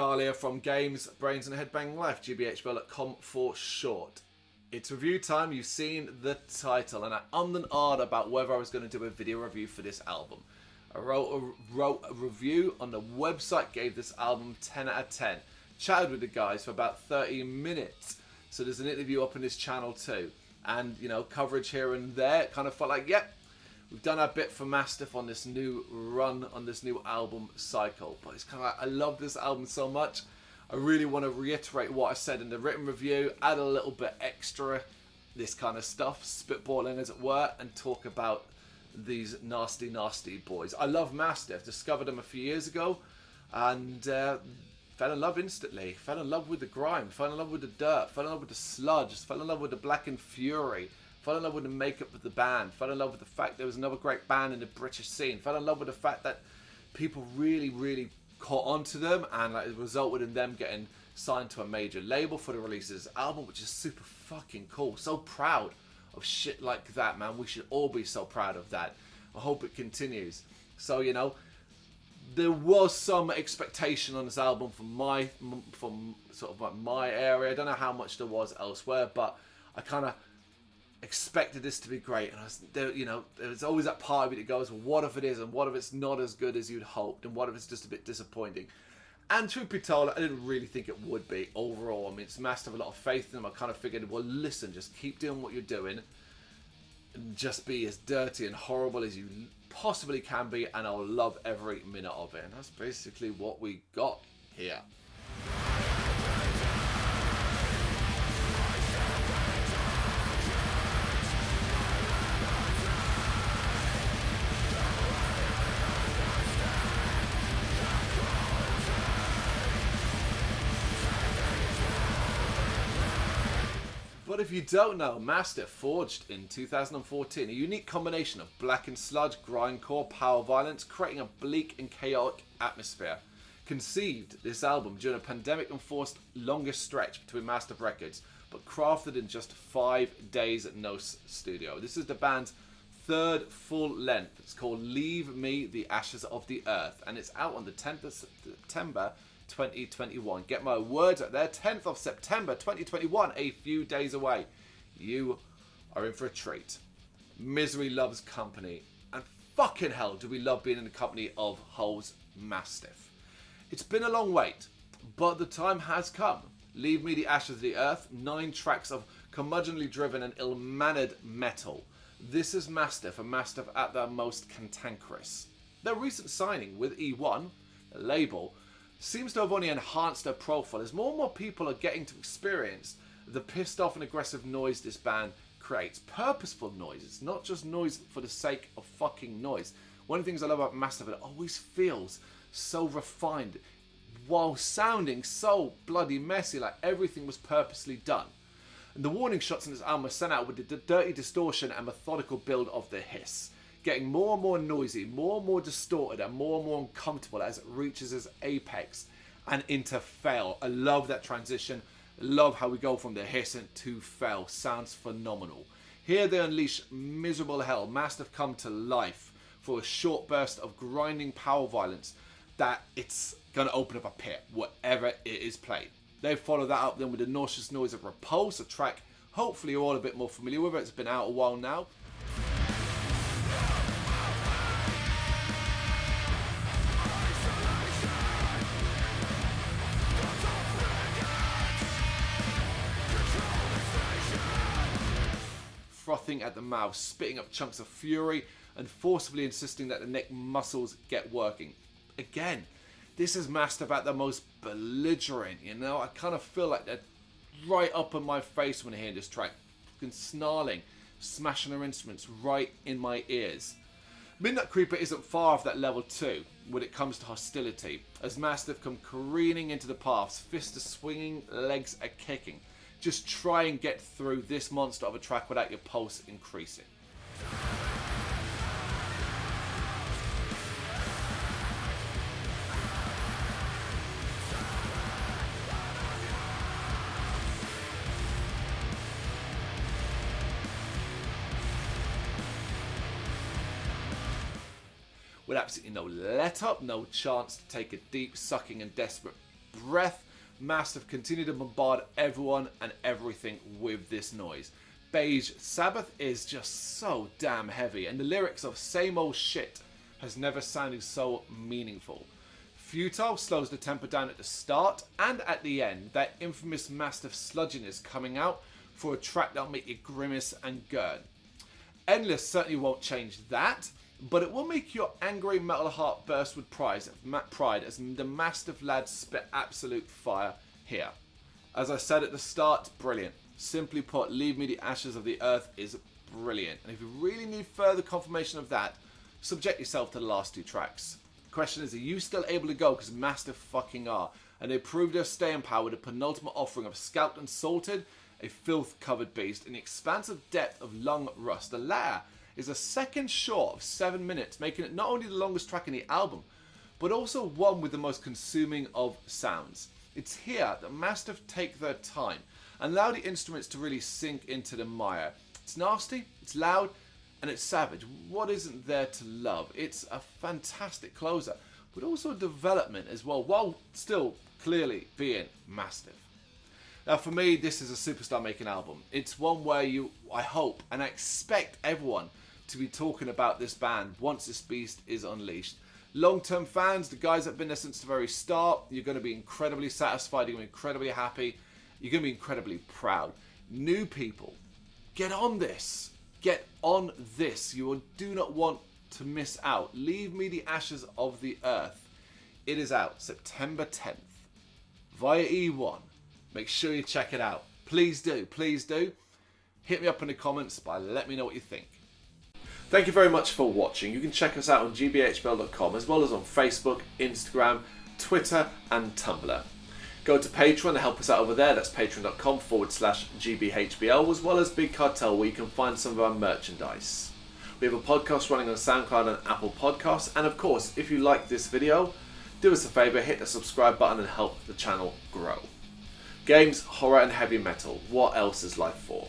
Carl here from Brrraaains A Head-Banging Life, gbhblofficial for short. It's review time. You've seen the title, and I ummed and ahed about whether I was going to do a video review for this album. I wrote a review on the website, gave this album 10 out of 10. Chatted with the guys for about 30 minutes. So there's an interview up on this channel too. And, you know, coverage here and there. It kind of felt like, yep, we've done our bit for Mastiff on this new run, on this new album cycle. But it's kind of like, I love this album so much. I really want to reiterate what I said in the written review, add a little bit extra, this kind of stuff, spitballing as it were, and talk about these nasty, nasty boys. I love Mastiff. Discovered them a few years ago, and fell in love instantly. Fell in love with the grime, fell in love with the dirt, fell in love with the sludge, fell in love with the black and fury, fell in love with the makeup of the band, fell in love with the fact there was another great band in the British scene, fell in love with the fact that people really caught on to them, and like, it resulted in them getting signed to a major label for the release of this album, which is super fucking cool. So proud of shit like that, man. We should all be so proud of that. I hope it continues. So, you know, there was some expectation on this album from sort of like my area. I don't know how much there was elsewhere, but I kind of expected this to be great. And you know, there's always that part of it that goes, well, what if it is, and what if it's not as good as you'd hoped, and what if it's just a bit disappointing? And truth be told, I didn't really think it would be overall. I mean, it's Mastiff, have a lot of faith in them. I kind of figured, well, listen, just keep doing what you're doing, and just be as dirty and horrible as you possibly can be, and I'll love every minute of it. And that's basically what we got here. But if you don't know, Mastiff forged in 2014 a unique combination of black and sludge, grindcore, power violence, creating a bleak and chaotic atmosphere. Conceived this album during a pandemic-enforced longest stretch between Mastiff records, but crafted in just 5 days at Nos Studio. This is the band's third full length. It's called Leave Me the Ashes of the Earth, and it's out on the 10th of September 2021. Get my words out there, 10th of September 2021, a few days away. You are in for a treat. Misery loves company, and fucking hell do we love being in the company of Hull's Mastiff. It's been a long wait, but the time has come. Leave Me the Ashes of the Earth, 9 tracks of curmudgeonly driven and ill-mannered metal. This is Mastiff, a Mastiff at their most cantankerous. Their recent signing with eOne, the label, seems to have only enhanced their profile as more and more people are getting to experience the pissed off and aggressive noise this band creates. Purposeful noise. It's not just noise for the sake of fucking noise. One of the things I love about Mastiff, it always feels so refined while sounding so bloody messy, like everything was purposely done. And the warning shots in this album are sent out with the dirty distortion and methodical build of the hiss, getting more and more noisy, more and more distorted, and more uncomfortable as it reaches its apex and into fail. I love that transition. I love how we go from the hiss to fail. Sounds phenomenal. Here they unleash miserable hell. Mastiff come to life for a short burst of grinding power violence that it's going to open up a pit, whatever it is played. They follow that up then with the nauseous noise of Repulse, a track hopefully you're all a bit more familiar with. It's been out a while now. Frothing at the mouth, spitting up chunks of fury, and forcibly insisting that the neck muscles get working. Again, this is Mastiff at the most belligerent, you know? I kind of feel like they're right up in my face when I hear this track. Fucking snarling, smashing their instruments right in my ears. Midnight Creeper isn't far off that level too, when it comes to hostility, as Mastiff come careening into the paths, fists are swinging, legs are kicking. Just try and get through this monster of a track without your pulse increasing. With absolutely no let up, no chance to take a deep, sucking and desperate breath, Mastiff continued to bombard everyone and everything with this noise. Beige Sabbath is just so damn heavy, and the lyrics of Same Old Shit has never sounded so meaningful. Futile slows the tempo down at the start and at the end, that infamous Mastiff sludginess coming out for a track that'll make you grimace and gurn. Endless certainly won't change that, but it will make your angry metal heart burst with pride as the Mastiff lads spit absolute fire here. As I said at the start, brilliant. Simply put, Leave Me the Ashes of the Earth is brilliant. And if you really need further confirmation of that, subject yourself to the last two tracks. The question is, are you still able to go? Because Mastiff fucking are. And they proved their staying power with the penultimate offering of Scalped and Salted, a filth-covered beast, in the expansive depth of Lung Rust. The latter is a second short of 7 minutes, making it not only the longest track in the album, but also one with the most consuming of sounds. It's here that Mastiff take their time and allow the instruments to really sink into the mire. It's nasty, it's loud, and it's savage. What isn't there to love? It's a fantastic closer, but also a development as well, while still clearly being Mastiff. Now for me, this is a superstar making album. It's one where I hope and I expect everyone to be talking about this band once this beast is unleashed. Long-term fans, the guys that have been there since the very start, you're going to be incredibly satisfied, you're going to be incredibly happy, you're going to be incredibly proud. New people, get on this. Get on this. You do not want to miss out. Leave Me the Ashes of the Earth. It is out September 10th via eOne. Make sure you check it out. Please do. Please do. Hit me up in the comments, but let me know what you think. Thank you very much for watching. You can check us out on gbhbl.com as well as on Facebook, Instagram, Twitter and Tumblr. Go to Patreon to help us out over there. That's patreon.com/gbhbl, as well as Big Cartel, where you can find some of our merchandise. We have a podcast running on SoundCloud and Apple Podcasts. And of course, if you like this video, do us a favour, hit the subscribe button and help the channel grow. Games, horror and heavy metal. What else is life for?